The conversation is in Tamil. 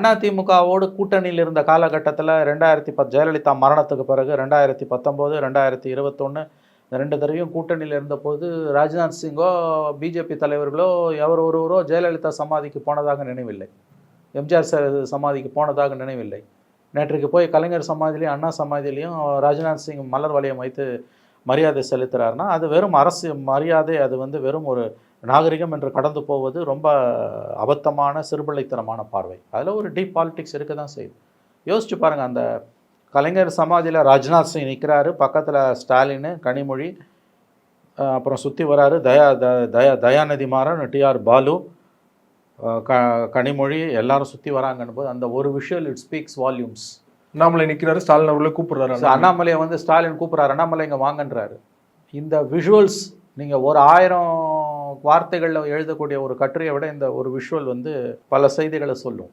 அதிமுகவோடு கூட்டணியில் இருந்த காலகட்டத்தில் 2010 ஜெயலலிதா மரணத்துக்கு பிறகு 2019 2021 இந்த 2 தடவையும் கூட்டணியில் இருந்தபோது ராஜ்நாத் சிங்கோ பிஜேபி தலைவர்களோ எவர் ஒருவரோ ஜெயலலிதா சமாதிக்கு போனதாக நினைவில்லை, எம்ஜிஆர் சமாதிக்கு போனதாக நினைவில்லை. நேற்றுக்கு போய் கலைஞர் சமாதிலையும் அண்ணா சமாதிலையும் ராஜ்நாத் சிங் மலர் வளையம் வைத்து மரியாதை செலுத்துகிறாருன்னா அது வெறும் அரசு மரியாதை, அது வெறும் ஒரு நாகரிகம் என்று கடந்து போவது ரொம்ப அபத்தமான சிறுபிள்ளைத்தனமான பார்வை. அதில் ஒரு டீப் பாலிடிக்ஸ் இருக்க தான் செய்யுது. யோசிச்சு பாருங்கள், அந்த கலைஞர் சமாதியில் ராஜ்நாத் சிங் நிற்கிறாரு, பக்கத்தில் ஸ்டாலின், கனிமொழி, அப்புறம் சுற்றி வராரு தயாநிதி மாறன், டிஆர் பாலு, கனிமொழி எல்லாரும் சுற்றி வராங்கன்னு போது அந்த ஒரு visual it speaks volumes. Annamalai நிற்கிறாரு, ஸ்டாலின் அவர்களே கூப்பிடுறாரு, அண்ணாமலையை ஸ்டாலின் கூப்பிட்றாரு, அண்ணாமலை இங்கே வாங்கன்றாரு. இந்த விஷுவல்ஸ் நீங்கள் ஒரு 1000 வார்த்தைகளில் எழுதக்கூடிய ஒரு கட்டுரையை விட இந்த ஒரு விஷுவல் பல செய்திகளை சொல்லும்.